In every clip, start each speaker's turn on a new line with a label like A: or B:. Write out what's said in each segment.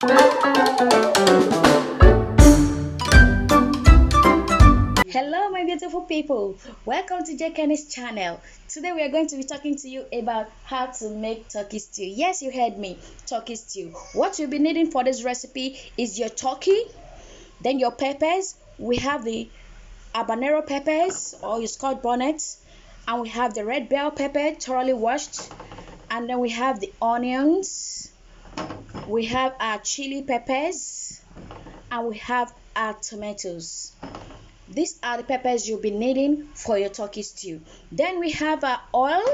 A: Hello my beautiful people, welcome to Kenny's channel. Today we are going to be talking to you about how to make turkey stew. Yes, you heard me, turkey stew. What you'll be needing for this recipe is your turkey, then your peppers. We have the habanero peppers or your scotch bonnet, and we have the red bell pepper thoroughly washed, and then we have the onions, we have our chili peppers, and we have our tomatoes. These are the peppers you'll be needing for your turkey stew. Then we have our oil,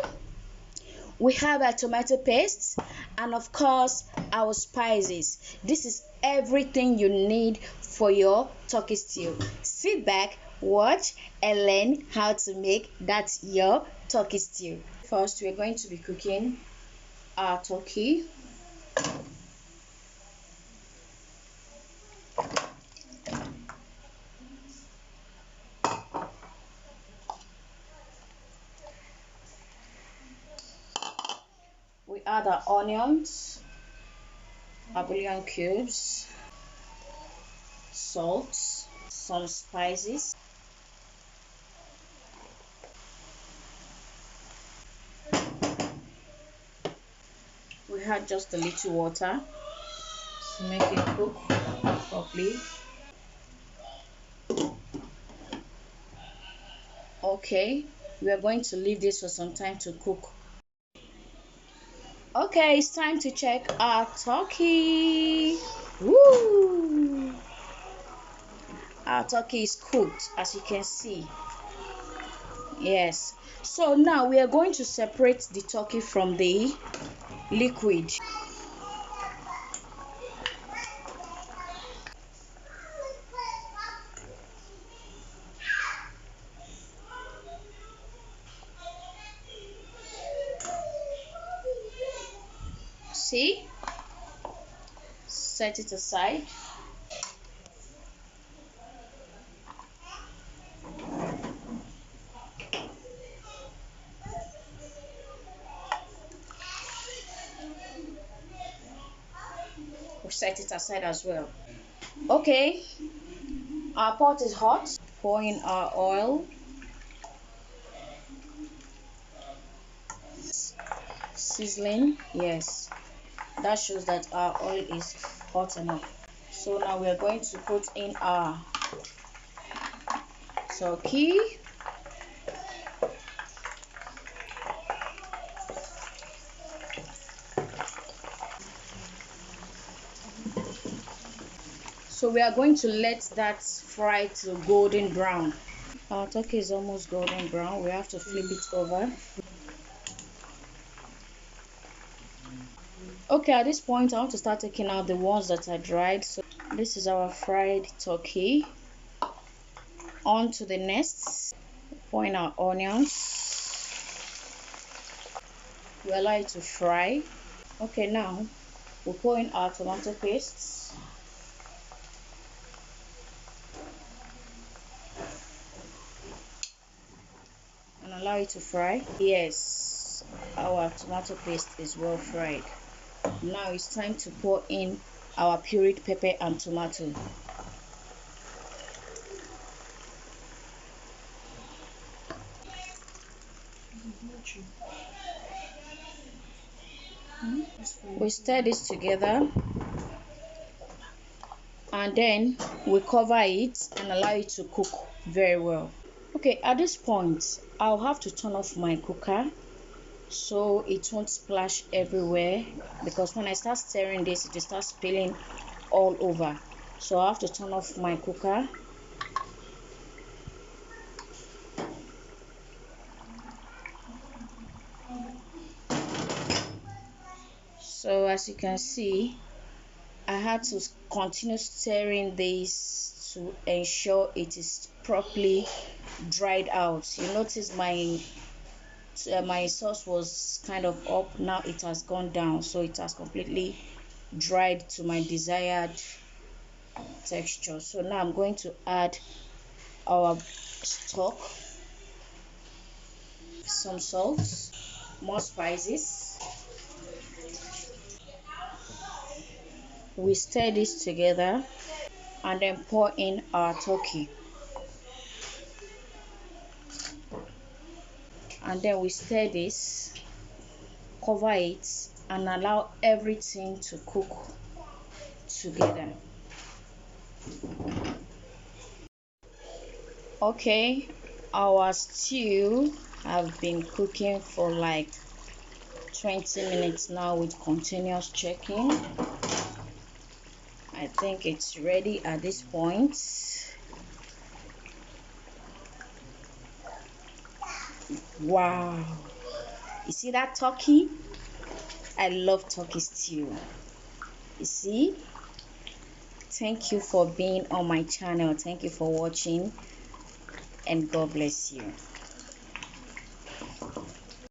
A: we have our tomato paste, and of course our spices. This is everything you need for your turkey stew. Sit back, watch, and learn how to make that your turkey stew. First, we're going to be cooking our turkey. We add our onions, our bouillon cubes, salt, some spices. We add just a little water to make it cook properly. Okay, we are going to leave this for some time to cook. Okay, it's time to check our turkey. Woo! Our turkey is cooked, as you can see. Yes. So now we are going to separate the turkey from the liquid. See? Set it aside. We'll set it aside as well. Okay, our pot is hot. Pour in our oil. Sizzling, yes, that shows that our oil is hot enough. So now we are going to put in our turkey. So we are going to let that fry to golden brown. Our turkey is almost golden brown. We have to flip it over. Okay, at this point I want to start taking out the ones that are dried. So this is our fried turkey. On to the next. Pour in our onions. We allow it to fry. Okay, now we'll pour in our tomato paste. And allow it to fry. Yes, our tomato paste is well fried. Now it's time to pour in our pureed pepper and tomato. We stir this together and then we cover it and allow it to cook very well. Okay, at this point I'll have to turn off my cooker so it won't splash everywhere, because when I start stirring this it will start spilling all over. So I have to turn off my cooker. So as you can see, I had to continue stirring this to ensure it is properly dried out. You notice my sauce was kind of up, now it has gone down, so it has completely dried to my desired texture. So now I'm going to add our stock, some salt, more spices, we stir this together and then pour in our turkey. And then we stir this, cover it, and allow everything to cook together. Okay, our stew have been cooking for like 20 minutes now with continuous checking. I think it's ready at this point. Wow, you see that turkey? I love turkey stew. You see? Thank you for being on my channel. Thank you for watching, and God bless you.